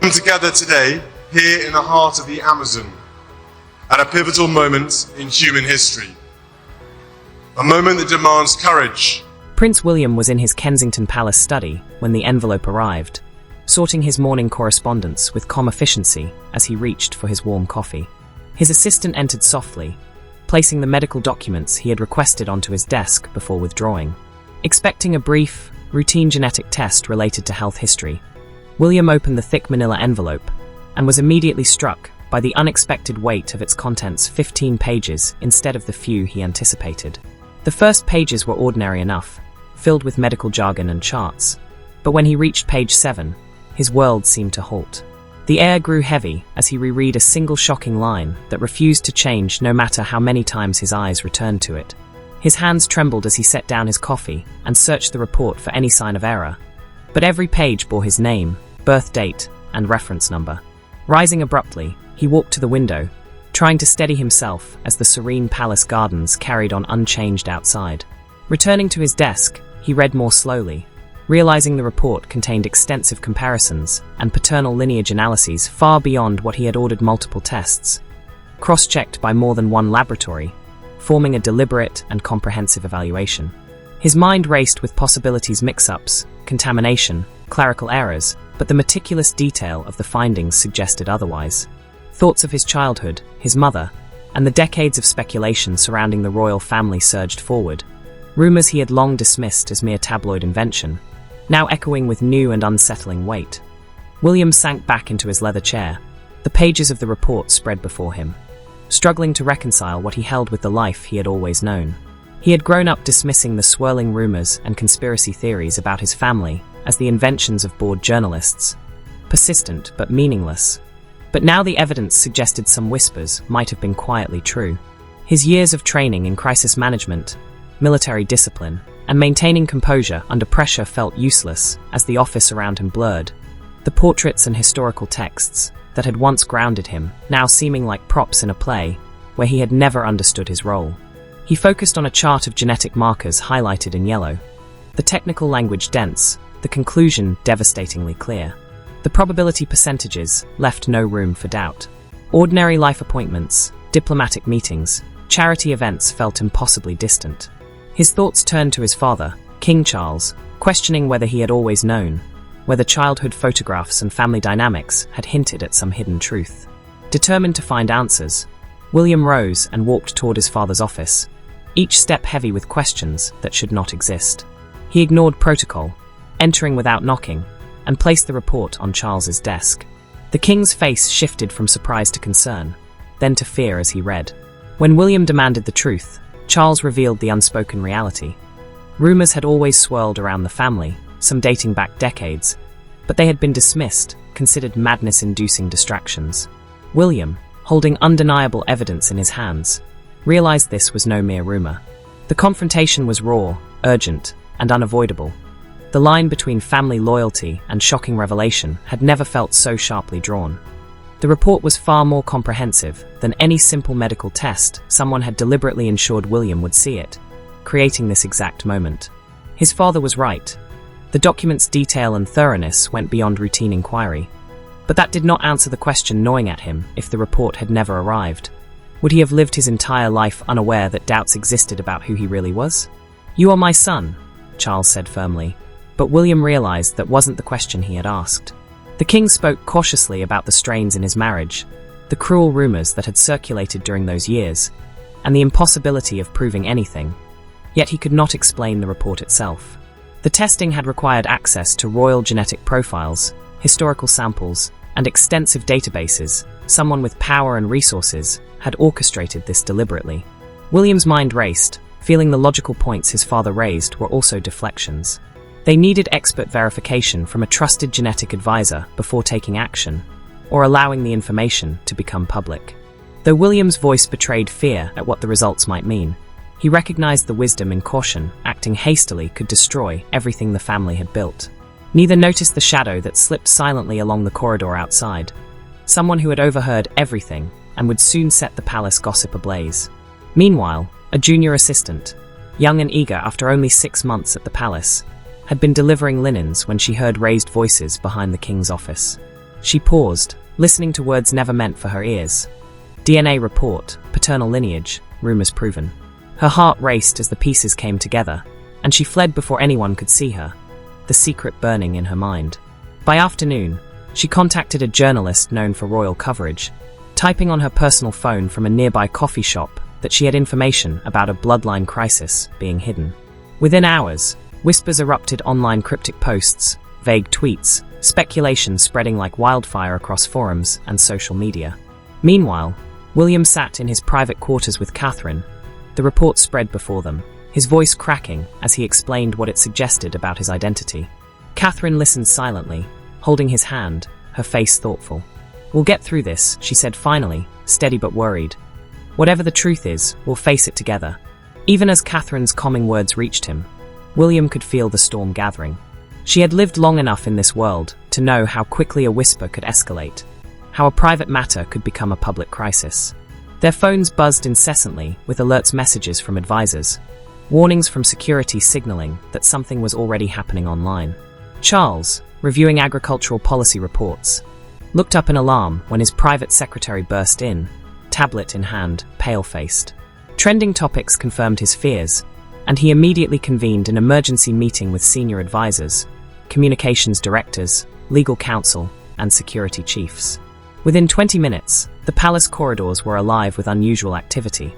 Come together today, here in the heart of the Amazon, at a pivotal moment in human history. A moment that demands courage. Prince William was in his Kensington Palace study when the envelope arrived, sorting his morning correspondence with calm efficiency as he reached for his warm coffee. His assistant entered softly, placing the medical documents he had requested onto his desk before withdrawing. Expecting a brief, routine genetic test related to health history, William opened the thick manila envelope and was immediately struck by the unexpected weight of its contents: 15 pages instead of the few he anticipated. The first pages were ordinary enough, filled with medical jargon and charts, but when he reached page 7, his world seemed to halt. The air grew heavy as he reread a single shocking line that refused to change no matter how many times his eyes returned to it. His hands trembled as he set down his coffee and searched the report for any sign of error, but every page bore his name, birth date, and reference number. Rising abruptly, he walked to the window, trying to steady himself as the serene palace gardens carried on unchanged outside. Returning to his desk, he read more slowly, realizing the report contained extensive comparisons and paternal lineage analyses far beyond what he had ordered. Multiple tests, cross-checked by more than one laboratory, forming a deliberate and comprehensive evaluation. His mind raced with possibilities: mix-ups, contamination, clerical errors, but the meticulous detail of the findings suggested otherwise. Thoughts of his childhood, his mother, and the decades of speculation surrounding the royal family surged forward. Rumors he had long dismissed as mere tabloid invention, now echoing with new and unsettling weight. William sank back into his leather chair, the pages of the report spread before him, struggling to reconcile what he held with the life he had always known. He had grown up dismissing the swirling rumors and conspiracy theories about his family as the inventions of bored journalists, persistent but meaningless. But now the evidence suggested some whispers might have been quietly true. His years of training in crisis management, military discipline, and maintaining composure under pressure felt useless as the office around him blurred, the portraits and historical texts that had once grounded him now seeming like props in a play where he had never understood his role. He focused on a chart of genetic markers highlighted in yellow, the technical language dense, the conclusion devastatingly clear. The probability percentages left no room for doubt. Ordinary life appointments, diplomatic meetings, charity events felt impossibly distant. His thoughts turned to his father, King Charles, questioning whether he had always known, whether childhood photographs and family dynamics had hinted at some hidden truth. Determined to find answers, William rose and walked toward his father's office, each step heavy with questions that should not exist. He ignored protocol, entering without knocking, and placed the report on Charles's desk. The king's face shifted from surprise to concern, then to fear as he read. When William demanded the truth, Charles revealed the unspoken reality. Rumors had always swirled around the family, some dating back decades, but they had been dismissed, considered madness-inducing distractions. William, holding undeniable evidence in his hands, realized this was no mere rumor. The confrontation was raw, urgent, and unavoidable. The line between family loyalty and shocking revelation had never felt so sharply drawn. The report was far more comprehensive than any simple medical test. Someone had deliberately ensured William would see it, creating this exact moment. His father was right. The document's detail and thoroughness went beyond routine inquiry. But that did not answer the question gnawing at him. If the report had never arrived, would he have lived his entire life unaware that doubts existed about who he really was? "You are my son," Charles said firmly, but William realized that wasn't the question he had asked. The king spoke cautiously about the strains in his marriage, the cruel rumors that had circulated during those years, and the impossibility of proving anything. Yet he could not explain the report itself. The testing had required access to royal genetic profiles, historical samples, and extensive databases. Someone with power and resources had orchestrated this deliberately. William's mind raced, feeling the logical points his father raised were also deflections. They needed expert verification from a trusted genetic advisor before taking action, or allowing the information to become public. Though William's voice betrayed fear at what the results might mean, he recognized the wisdom in caution. Acting hastily could destroy everything the family had built. Neither noticed the shadow that slipped silently along the corridor outside, someone who had overheard everything and would soon set the palace gossip ablaze. Meanwhile, a junior assistant, young and eager after only 6 months at the palace, had been delivering linens when she heard raised voices behind the king's office. She paused, listening to words never meant for her ears. DNA report, paternal lineage, rumors proven. Her heart raced as the pieces came together, and she fled before anyone could see her, the secret burning in her mind. By afternoon, she contacted a journalist known for royal coverage, typing on her personal phone from a nearby coffee shop that she had information about a bloodline crisis being hidden. Within hours, whispers erupted online, cryptic posts, vague tweets, speculation spreading like wildfire across forums and social media. Meanwhile, William sat in his private quarters with Catherine. The report spread before them, his voice cracking as he explained what it suggested about his identity. Catherine listened silently, holding his hand, her face thoughtful. "We'll get through this," she said finally, steady but worried. "Whatever the truth is, we'll face it together." Even as Catherine's calming words reached him, William could feel the storm gathering. She had lived long enough in this world to know how quickly a whisper could escalate, how a private matter could become a public crisis. Their phones buzzed incessantly with alerts, messages from advisors, warnings from security signaling that something was already happening online. Charles, reviewing agricultural policy reports, looked up in alarm when his private secretary burst in, tablet in hand, pale-faced. Trending topics confirmed his fears, and he immediately convened an emergency meeting with senior advisors, communications directors, legal counsel, and security chiefs. Within 20 minutes, the palace corridors were alive with unusual activity.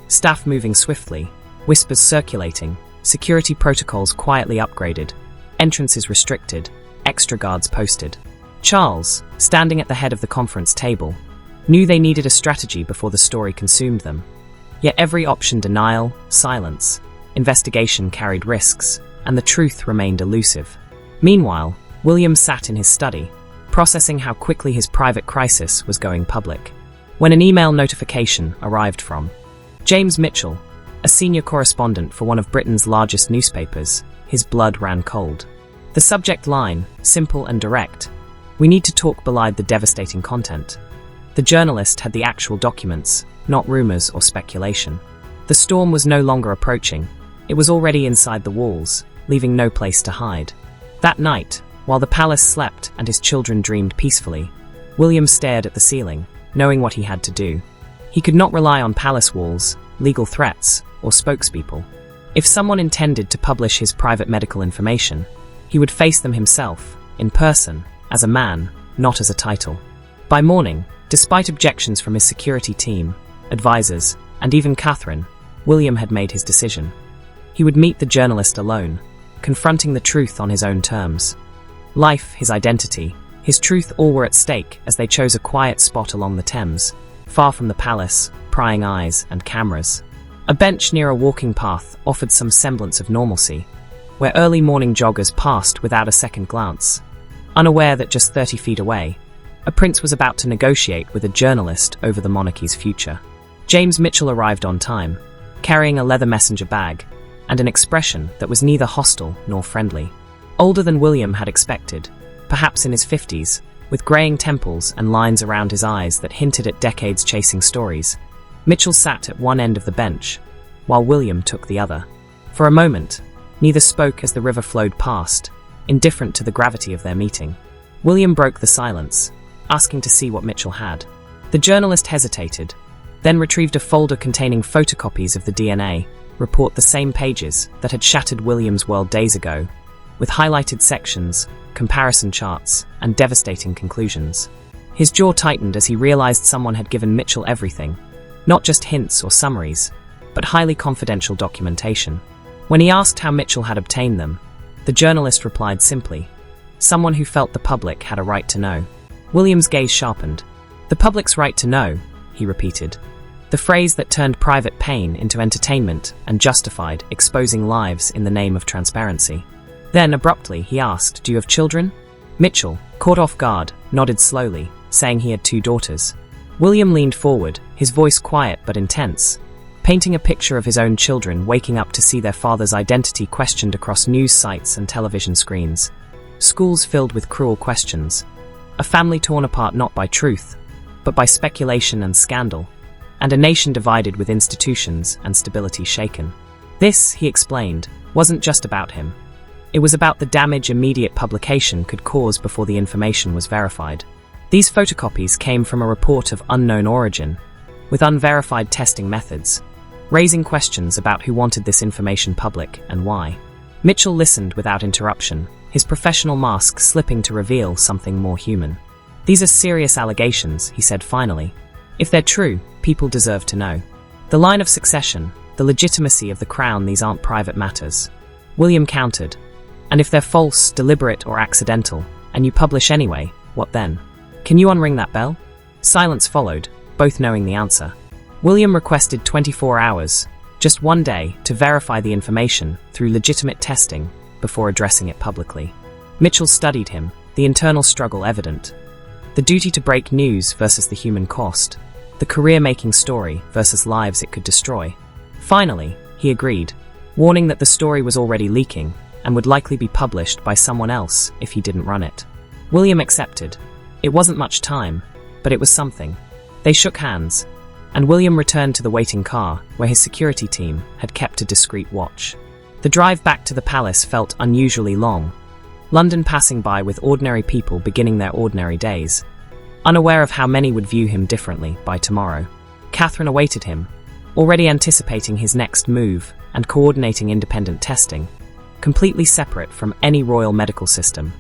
Staff moving swiftly, whispers circulating, security protocols quietly upgraded, entrances restricted, extra guards posted. Charles, standing at the head of the conference table, knew they needed a strategy before the story consumed them. Yet every option, denial, silence, investigation, carried risks, and the truth remained elusive. Meanwhile, William sat in his study, processing how quickly his private crisis was going public, when an email notification arrived from James Mitchell, a senior correspondent for one of Britain's largest newspapers. His blood ran cold. The subject line, simple and direct, "We need to talk," belied the devastating content. The journalist had the actual documents, not rumors or speculation. The storm was no longer approaching. It was already inside the walls, leaving no place to hide. That night, while the palace slept and his children dreamed peacefully, William stared at the ceiling, knowing what he had to do. He could not rely on palace walls, legal threats, or spokespeople. If someone intended to publish his private medical information, he would face them himself, in person, as a man, not as a title. By morning, despite objections from his security team, advisors, and even Catherine, William had made his decision. He would meet the journalist alone, confronting the truth on his own terms. Life, his identity, his truth, all were at stake as they chose a quiet spot along the Thames, far from the palace, prying eyes, and cameras. A bench near a walking path offered some semblance of normalcy, where early morning joggers passed without a second glance, unaware that just 30 feet away, a prince was about to negotiate with a journalist over the monarchy's future. James Mitchell arrived on time, carrying a leather messenger bag, and an expression that was neither hostile nor friendly. Older than William had expected, perhaps in his 50s, with graying temples and lines around his eyes that hinted at decades chasing stories, Mitchell sat at one end of the bench, while William took the other. For a moment, neither spoke as the river flowed past, indifferent to the gravity of their meeting. William broke the silence, asking to see what Mitchell had. The journalist hesitated, then retrieved a folder containing photocopies of the DNA report, the same pages that had shattered William's world days ago, with highlighted sections, comparison charts, and devastating conclusions. His jaw tightened as he realized someone had given Mitchell everything, not just hints or summaries, but highly confidential documentation. When he asked how Mitchell had obtained them, the journalist replied simply, "Someone who felt the public had a right to know." William's gaze sharpened. "The public's right to know," he repeated, the phrase that turned private pain into entertainment and justified exposing lives in the name of transparency. Then, abruptly, he asked, "Do you have children?" Mitchell, caught off guard, nodded slowly, saying he had 2 daughters. William leaned forward, his voice quiet but intense, painting a picture of his own children waking up to see their father's identity questioned across news sites and television screens, schools filled with cruel questions, a family torn apart not by truth, but by speculation and scandal, and a nation divided with institutions and stability shaken. This, he explained, wasn't just about him. It was about the damage immediate publication could cause before the information was verified. These photocopies came from a report of unknown origin, with unverified testing methods, raising questions about who wanted this information public and why. Mitchell listened without interruption, his professional mask slipping to reveal something more human. "These are serious allegations," he said finally. "If they're true, people deserve to know. The line of succession, the legitimacy of the crown, these aren't private matters." William countered. "And if they're false, deliberate, or accidental, and you publish anyway, what then? Can you unring that bell?" Silence followed, both knowing the answer. William requested 24 hours, just one day, to verify the information through legitimate testing before addressing it publicly. Mitchell studied him, the internal struggle evident. The duty to break news versus the human cost. The career-making story versus lives it could destroy. Finally, he agreed, warning that the story was already leaking and would likely be published by someone else if he didn't run it. William accepted. It wasn't much time, but it was something. They shook hands, and William returned to the waiting car where his security team had kept a discreet watch. The drive back to the palace felt unusually long, London passing by with ordinary people beginning their ordinary days, unaware of how many would view him differently by tomorrow. Catherine awaited him, already anticipating his next move and coordinating independent testing, completely separate from any royal medical system,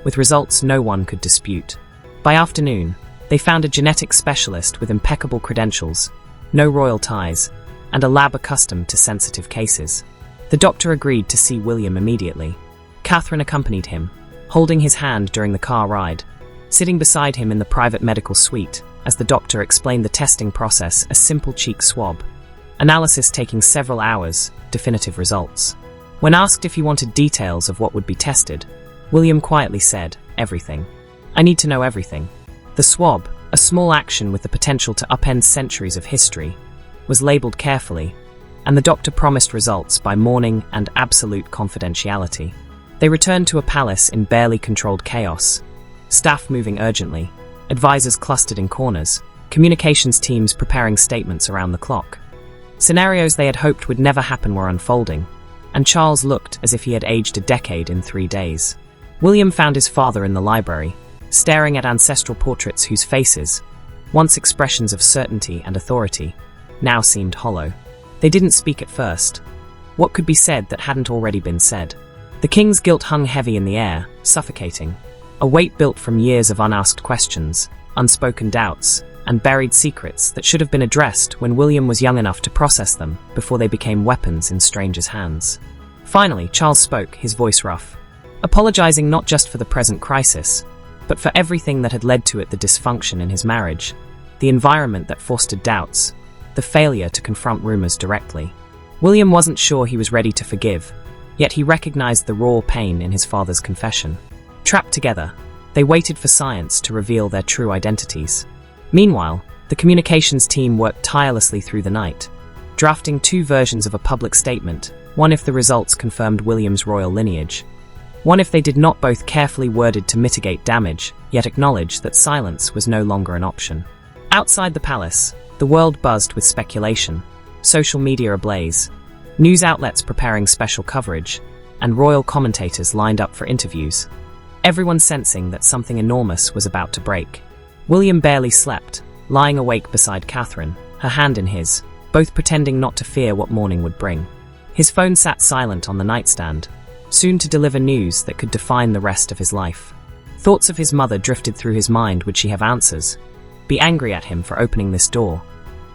with results no one could dispute. By afternoon, they found a genetics specialist with impeccable credentials, no royal ties, and a lab accustomed to sensitive cases. The doctor agreed to see William immediately. Catherine accompanied him, holding his hand during the car ride, sitting beside him in the private medical suite as the doctor explained the testing process: a simple cheek swab, analysis taking several hours, definitive results. When asked if he wanted details of what would be tested, William quietly said, "Everything. I need to know everything." The swab, a small action with the potential to upend centuries of history, was labeled carefully, and the doctor promised results by morning and absolute confidentiality. They returned to a palace in barely controlled chaos, staff moving urgently, advisors clustered in corners, communications teams preparing statements around the clock. Scenarios they had hoped would never happen were unfolding, and Charles looked as if he had aged a decade in 3 days. William found his father in the library, staring at ancestral portraits whose faces, once expressions of certainty and authority, now seemed hollow. They didn't speak at first. What could be said that hadn't already been said? The king's guilt hung heavy in the air, suffocating. A weight built from years of unasked questions, unspoken doubts, and buried secrets that should have been addressed when William was young enough to process them before they became weapons in strangers' hands. Finally, Charles spoke, his voice rough, apologizing not just for the present crisis, but for everything that had led to it: the dysfunction in his marriage, the environment that fostered doubts, the failure to confront rumors directly. William wasn't sure he was ready to forgive, yet he recognized the raw pain in his father's confession. Trapped together, they waited for science to reveal their true identities. Meanwhile, the communications team worked tirelessly through the night, drafting 2 versions of a public statement, one if the results confirmed William's royal lineage, one if they did not, both carefully worded to mitigate damage, yet acknowledge that silence was no longer an option. Outside the palace, the world buzzed with speculation, social media ablaze, news outlets preparing special coverage, and royal commentators lined up for interviews, everyone sensing that something enormous was about to break. William barely slept, lying awake beside Catherine, her hand in his, both pretending not to fear what morning would bring. His phone sat silent on the nightstand, soon to deliver news that could define the rest of his life. Thoughts of his mother drifted through his mind. Would she have answers? Be angry at him for opening this door?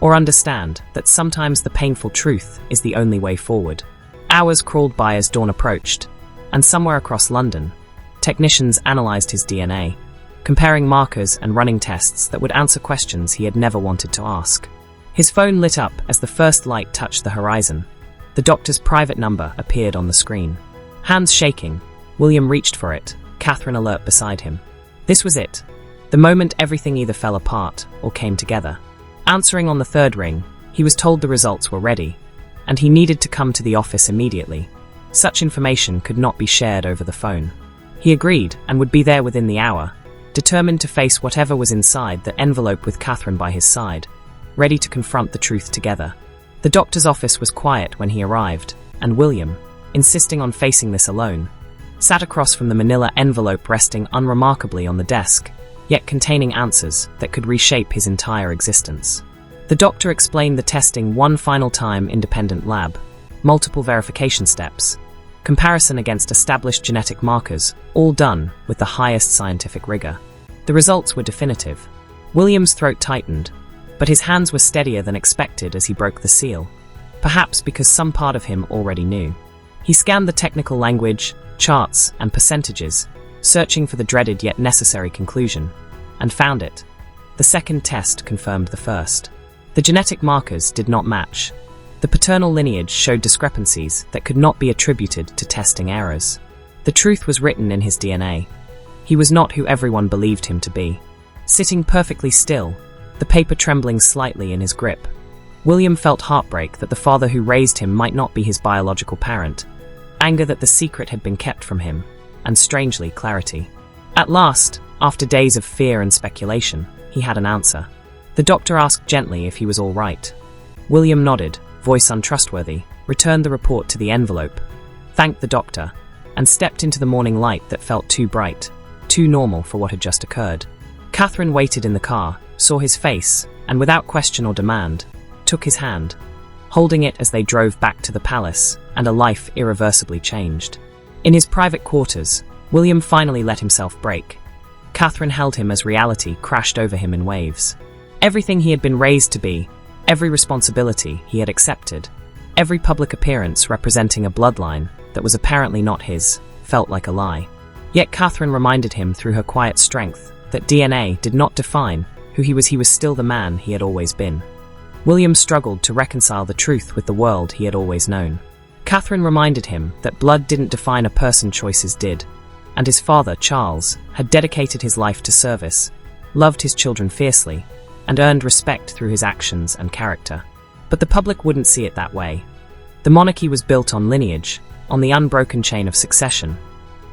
Or understand that sometimes the painful truth is the only way forward? Hours crawled by as dawn approached, and somewhere across London, technicians analyzed his DNA, comparing markers and running tests that would answer questions he had never wanted to ask. His phone lit up as the first light touched the horizon. The doctor's private number appeared on the screen. Hands shaking, William reached for it, Catherine alert beside him. This was it, the moment everything either fell apart or came together. Answering on the 3rd ring, he was told the results were ready, and he needed to come to the office immediately. Such information could not be shared over the phone. He agreed and would be there within the hour, determined to face whatever was inside the envelope with Catherine by his side, ready to confront the truth together. The doctor's office was quiet when he arrived, and William, insisting on facing this alone, sat across from the manila envelope resting unremarkably on the desk, yet containing answers that could reshape his entire existence. The doctor explained the testing one final time: independent lab, multiple verification steps, comparison against established genetic markers, all done with the highest scientific rigor. The results were definitive. William's throat tightened, but his hands were steadier than expected as he broke the seal, perhaps because some part of him already knew. He scanned the technical language, charts, and percentages, searching for the dreaded yet necessary conclusion, and found it. The second test confirmed the first. The genetic markers did not match. The paternal lineage showed discrepancies that could not be attributed to testing errors. The truth was written in his DNA. He was not who everyone believed him to be. Sitting perfectly still, the paper trembling slightly in his grip, William felt heartbreak that the father who raised him might not be his biological parent, anger that the secret had been kept from him, and strangely, clarity. At last, after days of fear and speculation, he had an answer. The doctor asked gently if he was all right. William nodded, voice untrustworthy, returned the report to the envelope, thanked the doctor, and stepped into the morning light that felt too bright, too normal for what had just occurred. Catherine waited in the car, saw his face, and without question or demand, took his hand, holding it as they drove back to the palace, and a life irreversibly changed. In his private quarters, William finally let himself break. Catherine held him as reality crashed over him in waves. Everything he had been raised to be, every responsibility he had accepted, every public appearance representing a bloodline that was apparently not his, felt like a lie. Yet Catherine reminded him through her quiet strength that DNA did not define who he was still the man he had always been. William struggled to reconcile the truth with the world he had always known. Catherine reminded him that blood didn't define a person, choices did, and his father, Charles, had dedicated his life to service, loved his children fiercely, and earned respect through his actions and character. But the public wouldn't see it that way. The monarchy was built on lineage, on the unbroken chain of succession,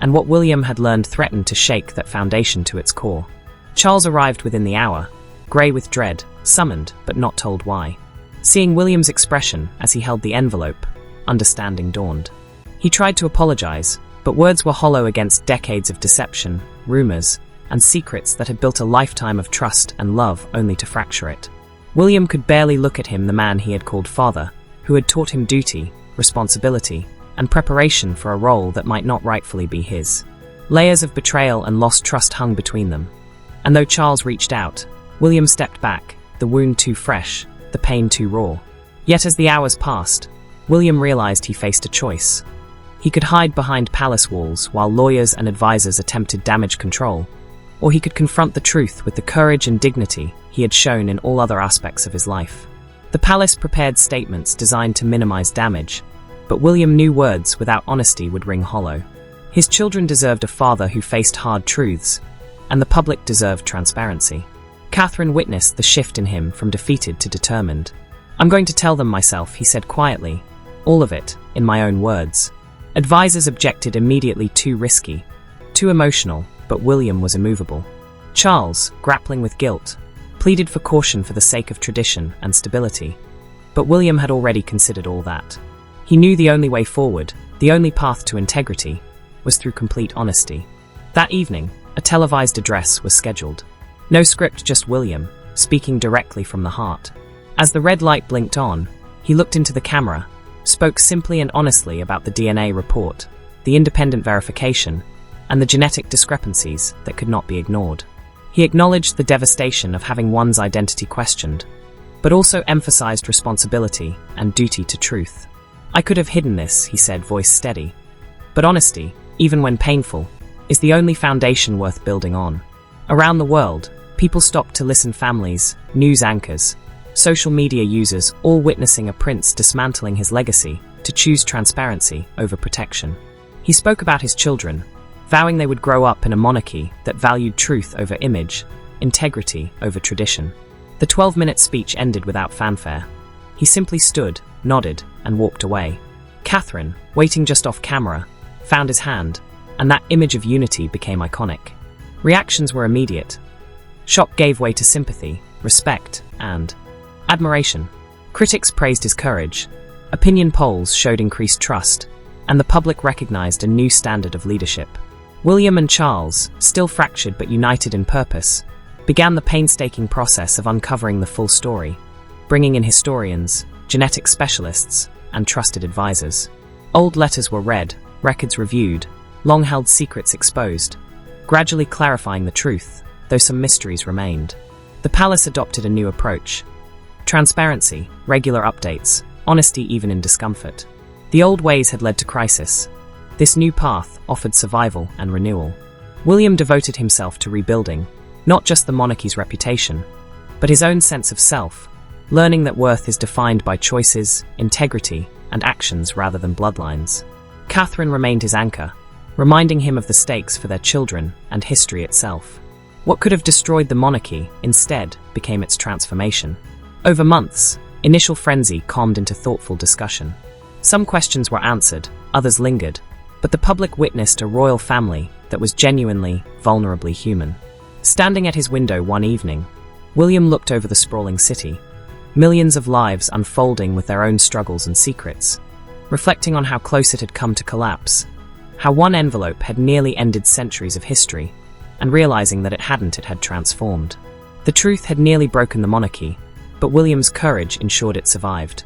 and what William had learned threatened to shake that foundation to its core. Charles arrived within the hour, grey with dread, summoned but not told why. Seeing William's expression as he held the envelope, understanding dawned. He tried to apologize, but words were hollow against decades of deception, rumors, and secrets that had built a lifetime of trust and love only to fracture it. William could barely look at him, the man he had called father, who had taught him duty, responsibility, and preparation for a role that might not rightfully be his. Layers of betrayal and lost trust hung between them. And though Charles reached out, William stepped back, the wound too fresh, the pain too raw. Yet as the hours passed, William realized he faced a choice. He could hide behind palace walls while lawyers and advisors attempted damage control, or he could confront the truth with the courage and dignity he had shown in all other aspects of his life. The palace prepared statements designed to minimize damage, but William knew words without honesty would ring hollow. His children deserved a father who faced hard truths, and the public deserved transparency. Catherine witnessed the shift in him from defeated to determined. "I'm going to tell them myself," he said quietly, "all of it, in my own words." Advisors objected immediately, too risky, too emotional, but William was immovable. Charles, grappling with guilt, pleaded for caution for the sake of tradition and stability. But William had already considered all that. He knew the only way forward, the only path to integrity, was through complete honesty. That evening, a televised address was scheduled. No script, just William, speaking directly from the heart. As the red light blinked on, he looked into the camera, spoke simply and honestly about the DNA report, the independent verification, and the genetic discrepancies that could not be ignored. He acknowledged the devastation of having one's identity questioned, but also emphasized responsibility and duty to truth. "I could have hidden this," he said, voice steady. "But honesty, even when painful, is the only foundation worth building on." Around the world, people stopped to listen, families, news anchors, social media users, all witnessing a prince dismantling his legacy to choose transparency over protection. He spoke about his children, vowing they would grow up in a monarchy that valued truth over image, integrity over tradition. The 12-minute speech ended without fanfare. He simply stood, nodded, and walked away. Catherine, waiting just off camera, found his hand, and that image of unity became iconic. Reactions were immediate. Shock gave way to sympathy, respect, and admiration. Critics praised his courage. Opinion polls showed increased trust, and the public recognized a new standard of leadership. William and Charles, still fractured but united in purpose, began the painstaking process of uncovering the full story, bringing in historians, genetic specialists, and trusted advisors. Old letters were read, records reviewed, long-held secrets exposed, gradually clarifying the truth, though some mysteries remained. The palace adopted a new approach: transparency, regular updates, honesty even in discomfort. The old ways had led to crisis. This new path offered survival and renewal. William devoted himself to rebuilding, not just the monarchy's reputation, but his own sense of self, learning that worth is defined by choices, integrity, and actions rather than bloodlines. Catherine remained his anchor, reminding him of the stakes for their children and history itself. What could have destroyed the monarchy, instead, became its transformation. Over months, initial frenzy calmed into thoughtful discussion. Some questions were answered, others lingered, but the public witnessed a royal family that was genuinely, vulnerably human. Standing at his window one evening, William looked over the sprawling city, millions of lives unfolding with their own struggles and secrets, reflecting on how close it had come to collapse, how one envelope had nearly ended centuries of history, and realizing that it had transformed. The truth had nearly broken the monarchy, but William's courage ensured it survived.